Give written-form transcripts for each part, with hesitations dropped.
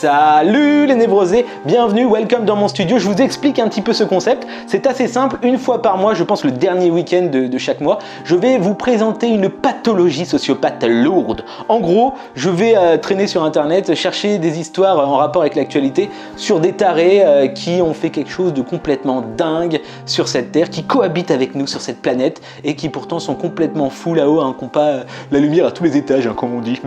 Salut les névrosés, bienvenue, welcome dans mon studio. Je vous explique un petit peu ce concept. C'est assez simple, une fois par mois, je pense le dernier week-end de chaque mois, je vais vous présenter une pathologie sociopathe lourde. En gros, je vais traîner sur internet, chercher des histoires en rapport avec l'actualité sur des tarés qui ont fait quelque chose de complètement dingue sur cette terre, qui cohabitent avec nous sur cette planète et qui pourtant sont complètement fous là-haut, hein, qui n'ont pas la lumière à tous les étages, hein, comme on dit.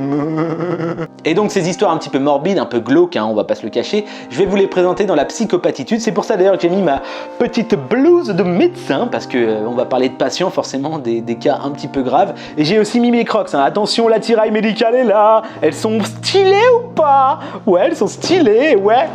Et donc ces histoires un petit peu morbides, un peu glauques, hein, on va pas se le cacher, je vais vous les présenter dans la psychopathitude. C'est pour ça d'ailleurs que j'ai mis ma petite blouse de médecin, parce que on va parler de patients, forcément des cas un petit peu graves. Et j'ai aussi mis mes crocs, hein. Attention, la tiraille médicale est là. Elles sont stylées ou pas? Ouais, elles sont stylées, ouais.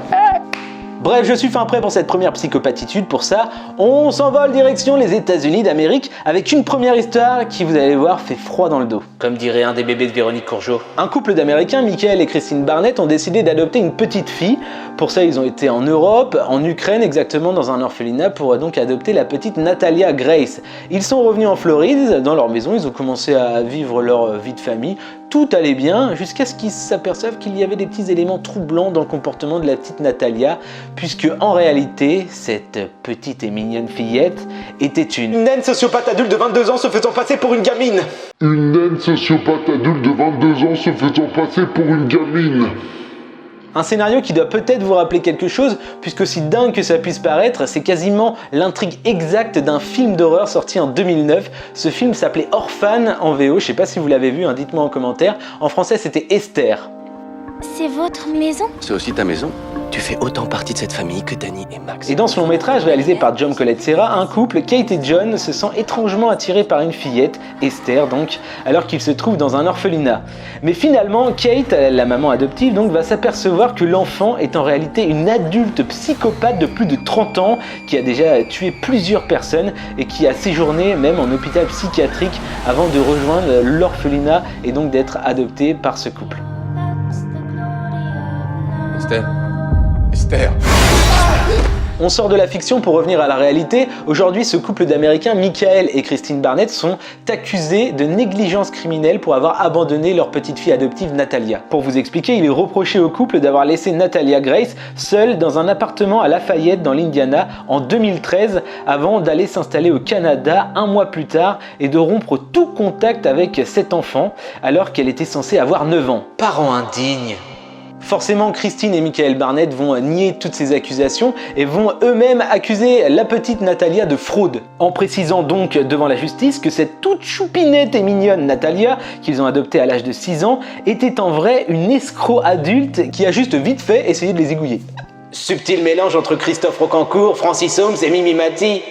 Bref, je suis fin prêt pour cette première psychopathitude. Pour ça, on s'envole direction les États-Unis d'Amérique avec une première histoire qui, vous allez voir, fait froid dans le dos. Comme dirait un des bébés de Véronique Courgeot. Un couple d'Américains, Michael et Christine Barnett, ont décidé d'adopter une petite fille. Pour ça, ils ont été en Europe, en Ukraine exactement, dans un orphelinat pour donc adopter la petite Natalia Grace. Ils sont revenus en Floride, dans leur maison, ils ont commencé à vivre leur vie de famille. Tout allait bien jusqu'à ce qu'ils s'aperçoivent qu'il y avait des petits éléments troublants dans le comportement de la petite Natalia, puisque en réalité, cette petite et mignonne fillette était une naine sociopathe adulte de 22 ans se faisant passer pour une gamine. Une naine sociopathe adulte de 22 ans se faisant passer pour une gamine. Un scénario qui doit peut-être vous rappeler quelque chose, puisque aussi dingue que ça puisse paraître, c'est quasiment l'intrigue exacte d'un film d'horreur sorti en 2009. Ce film s'appelait Orphan en VO, je sais pas si vous l'avez vu, hein, dites-moi en commentaire. En français, c'était Esther. C'est votre maison? C'est aussi ta maison. Tu fais autant partie de cette famille que Danny et Max. Et dans ce long métrage réalisé par John Collet-Serra, un couple, Kate et John, se sent étrangement attirés par une fillette, Esther donc, alors qu'ils se trouvent dans un orphelinat. Mais finalement, Kate, la maman adoptive, donc, va s'apercevoir que l'enfant est en réalité une adulte psychopathe de plus de 30 ans qui a déjà tué plusieurs personnes et qui a séjourné même en hôpital psychiatrique avant de rejoindre l'orphelinat et donc d'être adoptée par ce couple. Esther. On sort de la fiction pour revenir à la réalité. Aujourd'hui, ce couple d'Américains, Michael et Christine Barnett, sont accusés de négligence criminelle pour avoir abandonné leur petite fille adoptive Natalia. Pour vous expliquer, il est reproché au couple d'avoir laissé Natalia Grace seule dans un appartement à Lafayette dans l'Indiana en 2013 avant d'aller s'installer au Canada un mois plus tard et de rompre tout contact avec cet enfant alors qu'elle était censée avoir 9 ans. Parents indignes. Forcément, Christine et Michael Barnett vont nier toutes ces accusations et vont eux-mêmes accuser la petite Natalia de fraude, en précisant donc devant la justice que cette toute choupinette et mignonne Natalia, qu'ils ont adoptée à l'âge de 6 ans, était en vrai une escroc adulte qui a juste vite fait essayé de les zigouiller. Subtil mélange entre Christophe Rocancourt, Francis Holmes et Mimi Mati.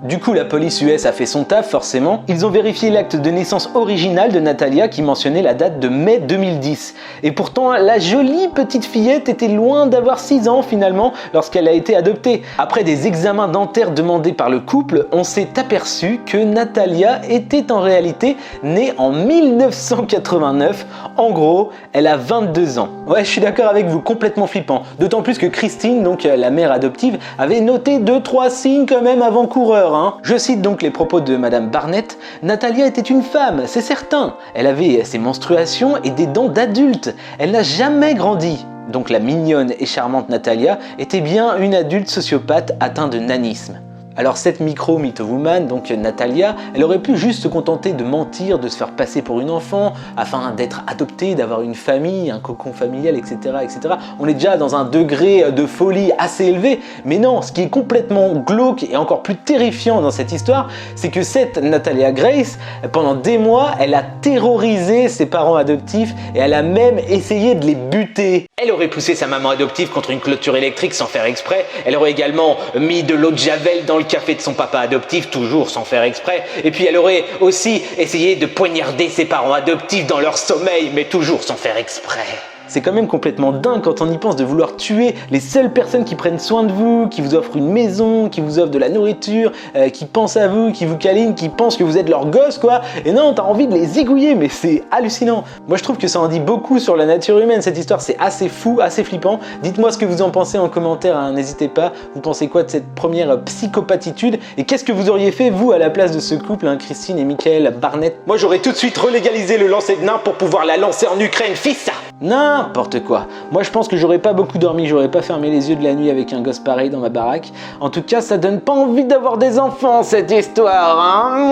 Du coup, la police US a fait son taf, forcément. Ils ont vérifié l'acte de naissance original de Natalia qui mentionnait la date de mai 2010. Et pourtant, la jolie petite fillette était loin d'avoir 6 ans finalement lorsqu'elle a été adoptée. Après des examens dentaires demandés par le couple, on s'est aperçu que Natalia était en réalité née en 1989. En gros, elle a 22 ans. Ouais, je suis d'accord avec vous, complètement flippant. D'autant plus que Christine, donc la mère adoptive, avait noté 2-3 signes quand même avant-coureurs. Je cite donc les propos de Madame Barnett. Natalia était une femme, c'est certain. Elle avait ses menstruations et des dents d'adulte. Elle n'a jamais grandi. Donc la mignonne et charmante Natalia était bien une adulte sociopathe atteinte de nanisme. Alors cette micro-mytho-woman, donc Natalia, elle aurait pu juste se contenter de mentir, de se faire passer pour une enfant, afin d'être adoptée, d'avoir une famille, un cocon familial, etc., etc. On est déjà dans un degré de folie assez élevé, mais non, ce qui est complètement glauque et encore plus terrifiant dans cette histoire, c'est que cette Natalia Grace, pendant des mois, elle a terrorisé ses parents adoptifs et elle a même essayé de les buter. Elle aurait poussé sa maman adoptive contre une clôture électrique sans faire exprès, elle aurait également mis de l'eau de javel dans le café de son papa adoptif, toujours sans faire exprès, et puis elle aurait aussi essayé de poignarder ses parents adoptifs dans leur sommeil, mais toujours sans faire exprès. C'est quand même complètement dingue quand on y pense de vouloir tuer les seules personnes qui prennent soin de vous, qui vous offrent une maison, qui vous offrent de la nourriture, qui pensent à vous, qui vous câlinent, qui pensent que vous êtes leur gosse quoi. Et non, t'as envie de les zigouiller, mais c'est hallucinant. Moi je trouve que ça en dit beaucoup sur la nature humaine, cette histoire, c'est assez fou, assez flippant. Dites-moi ce que vous en pensez en commentaire, hein, n'hésitez pas. Vous pensez quoi de cette première psychopathitude? Et qu'est-ce que vous auriez fait vous à la place de ce couple, hein, Christine et Michael Barnett? Moi j'aurais tout de suite relégalisé le lancer de nains pour pouvoir la lancer en Ukraine, fils ça. Non, N'importe quoi. Moi je pense que j'aurais pas beaucoup dormi, j'aurais pas fermé les yeux de la nuit avec un gosse pareil dans ma baraque. En tout cas, ça donne pas envie d'avoir des enfants cette histoire, hein.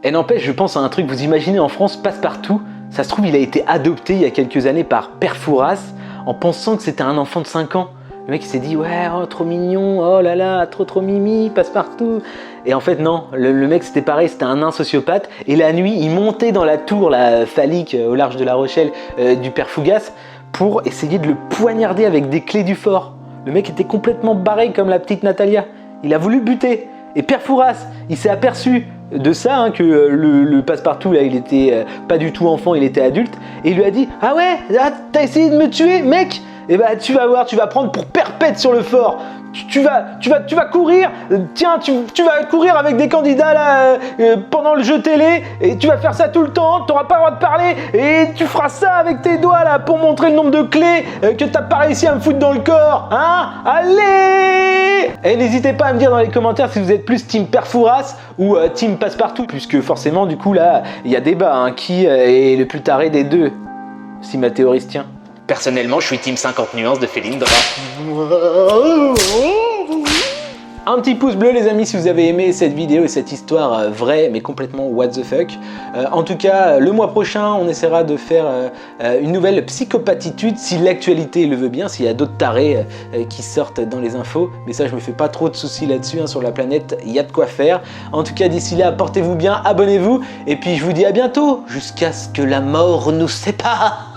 Et n'empêche, je pense à un truc, vous imaginez en France, Passepartout, ça se trouve il a été adopté il y a quelques années par Père Fouras en pensant que c'était un enfant de 5 ans. Le mec il s'est dit ouais, oh trop mignon, oh là là, trop mimi, Passepartout. Et en fait non, le mec c'était pareil, c'était un nain sociopathe. Et la nuit, il montait dans la tour la phallique au large de La Rochelle du Père Fougas pour essayer de le poignarder avec des clés du fort. Le mec était complètement barré comme la petite Natalia. Il a voulu buter. Et Père Fouras, il s'est aperçu de ça, hein, que le Passepartout là, il était pas du tout enfant, il était adulte. Et il lui a dit ah ouais, t'as essayé de me tuer, mec? Eh ben tu vas voir, tu vas prendre pour perpète sur le fort. Tu vas courir, tiens, tu vas courir avec des candidats là pendant le jeu télé et tu vas faire ça tout le temps, t'auras pas le droit de parler et tu feras ça avec tes doigts là pour montrer le nombre de clés que t'as pas réussi à me foutre dans le corps, hein? Allez! Et n'hésitez pas à me dire dans les commentaires si vous êtes plus team Père Fouras ou team Passepartout, puisque forcément du coup là, il y a débat, hein, qui est le plus taré des deux, si ma théorie se tient. Personnellement, je suis team 50 nuances de Félindra. Un petit pouce bleu les amis si vous avez aimé cette vidéo et cette histoire vraie mais complètement what the fuck. En tout cas, le mois prochain, on essaiera de faire une nouvelle psychopatitude si l'actualité le veut bien, s'il y a d'autres tarés qui sortent dans les infos. Mais ça, je me fais pas trop de soucis là-dessus, hein, sur la planète, il y a de quoi faire. En tout cas, d'ici là, portez-vous bien, abonnez-vous et puis je vous dis à bientôt, jusqu'à ce que la mort nous sépare.